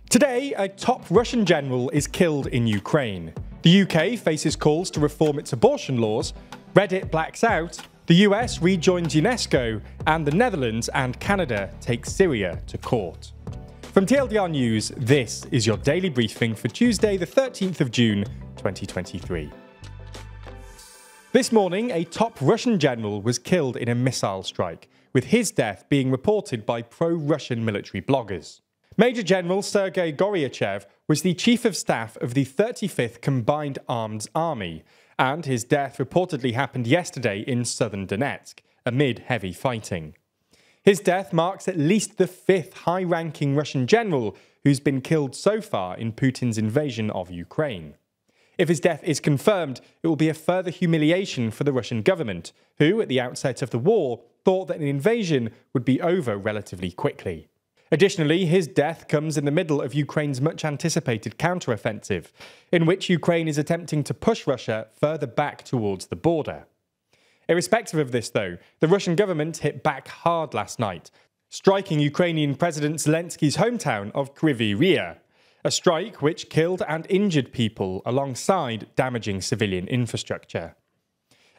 Today, a top Russian general is killed in Ukraine. The UK faces calls to reform its abortion laws, Reddit blacks out, the US rejoins UNESCO, and the Netherlands and Canada take Syria to court. From TLDR News, this is your daily briefing for Tuesday, the 13th of June, 2023. This morning, a top Russian general was killed in a missile strike, with his death being reported by pro-Russian military bloggers. Major General Sergei Goryachev was the Chief of Staff of the 35th Combined Arms Army, and his death reportedly happened yesterday in southern Donetsk, amid heavy fighting. His death marks at least the fifth high-ranking Russian general who's been killed so far in Putin's invasion of Ukraine. If his death is confirmed, it will be a further humiliation for the Russian government, who, at the outset of the war, thought that an invasion would be over relatively quickly. Additionally, his death comes in the middle of Ukraine's much-anticipated counteroffensive, in which Ukraine is attempting to push Russia further back towards the border. Irrespective of this, though, the Russian government hit back hard last night, striking Ukrainian President Zelensky's hometown of Kryvyi Rih, a strike which killed and injured people alongside damaging civilian infrastructure.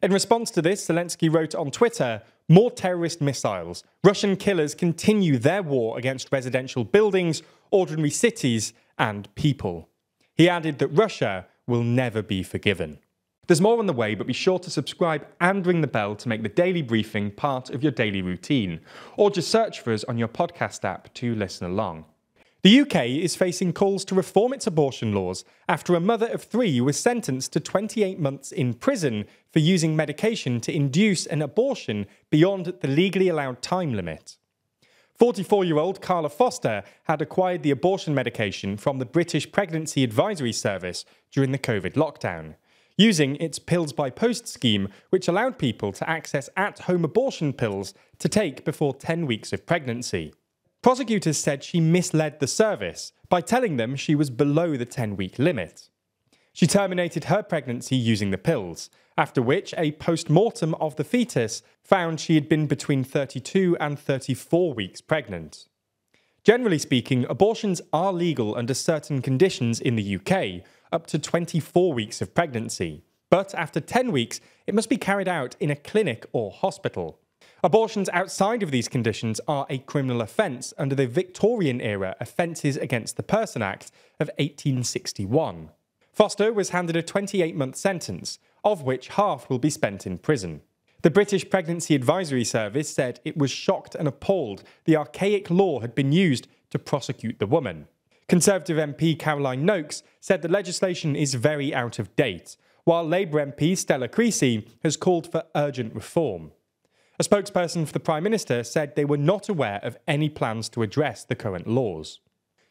In response to this, Zelensky wrote on Twitter, "More terrorist missiles. Russian killers continue their war against residential buildings, ordinary cities, and people." He added that Russia will never be forgiven. There's more on the way, but be sure to subscribe and ring the bell to make the daily briefing part of your daily routine, or just search for us on your podcast app to listen along. The UK is facing calls to reform its abortion laws after a mother of three was sentenced to 28 months in prison for using medication to induce an abortion beyond the legally allowed time limit. 44-year-old Carla Foster had acquired the abortion medication from the British Pregnancy Advisory Service during the COVID lockdown, using its Pills by Post scheme, which allowed people to access at-home abortion pills to take before 10 weeks of pregnancy. Prosecutors said she misled the service by telling them she was below the 10-week limit. She terminated her pregnancy using the pills, after which a post-mortem of the fetus found she had been between 32 and 34 weeks pregnant. Generally speaking, abortions are legal under certain conditions in the UK, up to 24 weeks of pregnancy. But after 10 weeks, it must be carried out in a clinic or hospital. Abortions outside of these conditions are a criminal offence under the Victorian-era Offences Against the Person Act of 1861. Foster was handed a 28-month sentence, of which half will be spent in prison. The British Pregnancy Advisory Service said it was shocked and appalled the archaic law had been used to prosecute the woman. Conservative MP Caroline Nokes said the legislation is very out of date, while Labour MP Stella Creasy has called for urgent reform. A spokesperson for the Prime Minister said they were not aware of any plans to address the current laws.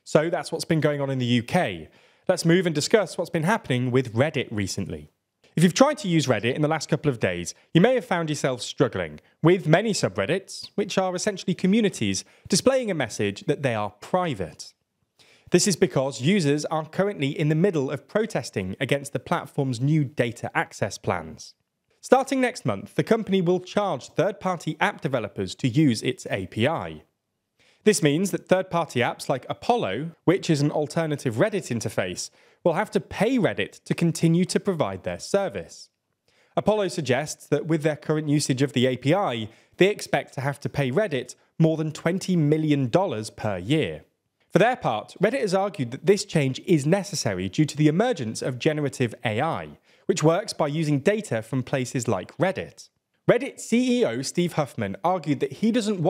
So that's what's been going on in the UK. Let's move and discuss what's been happening with Reddit recently. If you've tried to use Reddit in the last couple of days, you may have found yourself struggling, with many subreddits, which are essentially communities, displaying a message that they are private. This is because users are currently in the middle of protesting against the platform's new data access plans. Starting next month, the company will charge third-party app developers to use its API. This means that third-party apps like Apollo, which is an alternative Reddit interface, will have to pay Reddit to continue to provide their service. Apollo suggests that with their current usage of the API, they expect to have to pay Reddit more than $20 million per year. For their part, Reddit has argued that this change is necessary due to the emergence of generative AI, which works by using data from places like Reddit. Reddit CEO Steve Huffman argued that he doesn't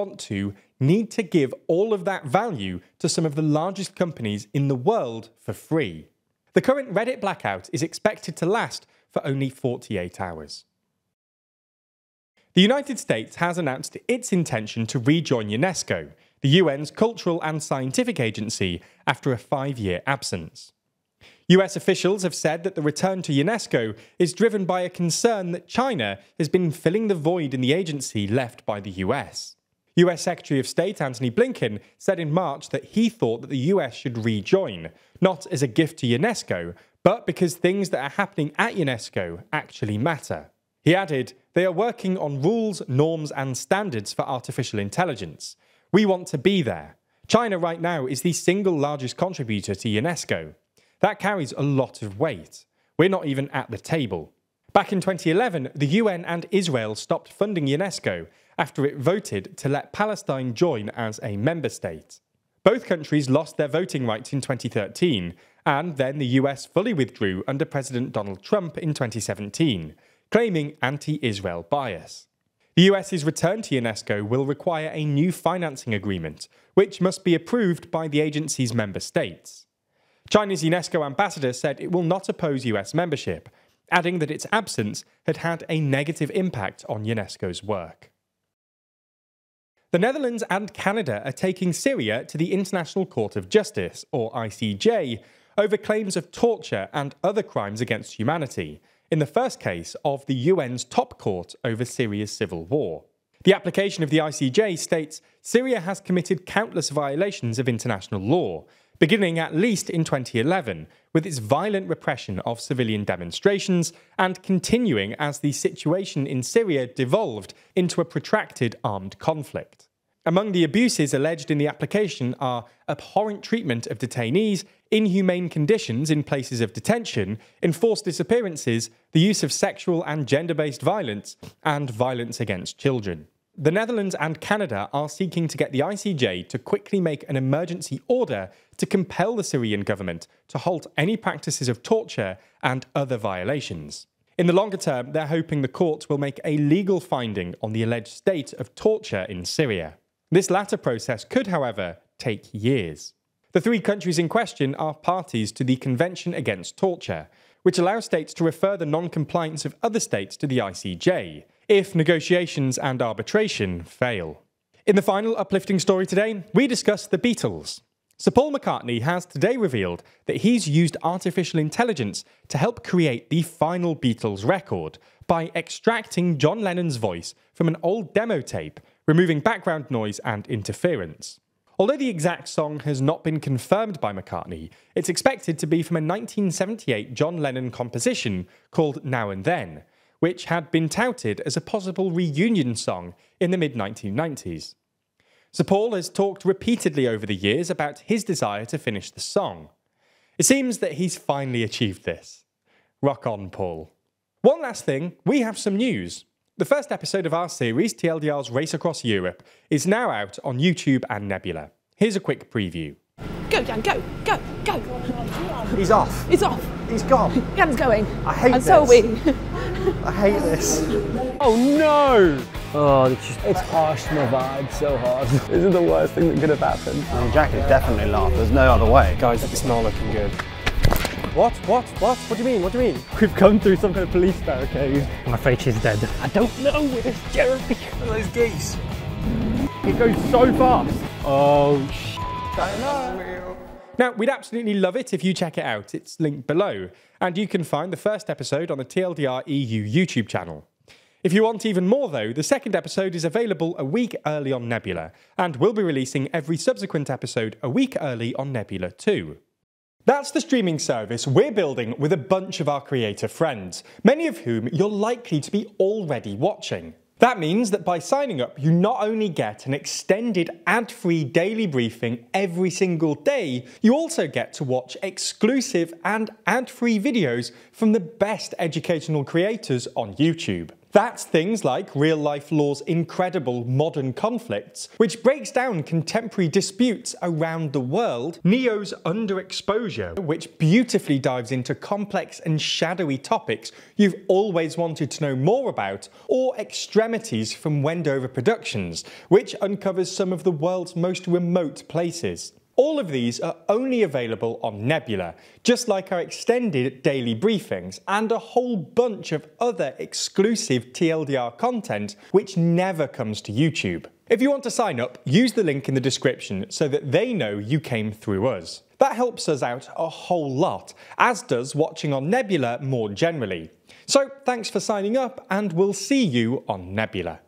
need to give all of that value to some of the largest companies in the world for free. The current Reddit blackout is expected to last for only 48 hours. The United States has announced its intention to rejoin UNESCO, the UN's cultural and scientific agency, after a 5-year absence. US officials have said that the return to UNESCO is driven by a concern that China has been filling the void in the agency left by the US. US Secretary of State Antony Blinken said in March that he thought that the US should rejoin, not as a gift to UNESCO, but because things that are happening at UNESCO actually matter. He added, "They are working on rules, norms and standards for artificial intelligence. We want to be there. China right now is the single largest contributor to UNESCO. That carries a lot of weight. We're not even at the table. Back in 2011, the UN and Israel stopped funding UNESCO after it voted to let Palestine join as a member state. Both countries lost their voting rights in 2013, and then the US fully withdrew under President Donald Trump in 2017, claiming anti-Israel bias. The US's return to UNESCO will require a new financing agreement, which must be approved by the agency's member states. China's UNESCO ambassador said it will not oppose US membership, adding that its absence had had a negative impact on UNESCO's work. The Netherlands and Canada are taking Syria to the International Court of Justice, or ICJ, over claims of torture and other crimes against humanity, in the first case of the UN's top court over Syria's civil war. The application of the ICJ states Syria has committed countless violations of international law, beginning at least in 2011, with its violent repression of civilian demonstrations and continuing as the situation in Syria devolved into a protracted armed conflict. Among the abuses alleged in the application are abhorrent treatment of detainees, inhumane conditions in places of detention, enforced disappearances, the use of sexual and gender-based violence, and violence against children. The Netherlands and Canada are seeking to get the ICJ to quickly make an emergency order to compel the Syrian government to halt any practices of torture and other violations. In the longer term, they're hoping the court will make a legal finding on the alleged state of torture in Syria. This latter process could, however, take years. The three countries in question are parties to the Convention Against Torture, which allows states to refer the non-compliance of other states to the ICJ, if negotiations and arbitration fail. In the final uplifting story today, we discuss the Beatles. Sir Paul McCartney has today revealed that he's used artificial intelligence to help create the final Beatles record by extracting John Lennon's voice from an old demo tape, removing background noise and interference. Although the exact song has not been confirmed by McCartney, it's expected to be from a 1978 John Lennon composition called Now and Then, which had been touted as a possible reunion song in the mid-1990s. Sir Paul has talked repeatedly over the years about his desire to finish the song. It seems that he's finally achieved this. Rock on, Paul. One last thing, we have some news. The first episode of our series, TLDR's Race Across Europe, is now out on YouTube and Nebula. Here's a quick preview. Go, Dan, go, go, go. He's off. He's off. He's gone. Dan's going. I hate and this. And so are we. I hate this. Oh no! Oh, it's harsh to my vibe, so hard. This is the worst thing that could have happened. I mean, Jack is definitely laughed. There's no other way. Guys, it's not looking good. What? What do you mean? What do you mean? We've come through some kind of police barricade. I'm afraid she's dead. I don't know where this Jeremy. Look at those geese. It goes so fast. Oh, I know. Now, we'd absolutely love it if you check it out. It's linked below. And you can find the first episode on the TLDR EU YouTube channel. If you want even more though, the second episode is available a week early on Nebula, and we'll be releasing every subsequent episode a week early on Nebula too. That's the streaming service we're building with a bunch of our creator friends, many of whom you're likely to be already watching. That means that by signing up, you not only get an extended ad-free daily briefing every single day, you also get to watch exclusive and ad-free videos from the best educational creators on YouTube. That's things like Real Life Law's incredible Modern Conflicts, which breaks down contemporary disputes around the world, Neo's Underexposure, which beautifully dives into complex and shadowy topics you've always wanted to know more about, or Extremities from Wendover Productions, which uncovers some of the world's most remote places. All of these are only available on Nebula, just like our extended daily briefings and a whole bunch of other exclusive TLDR content which never comes to YouTube. If you want to sign up, use the link in the description so that they know you came through us. That helps us out a whole lot, as does watching on Nebula more generally. So thanks for signing up, and we'll see you on Nebula.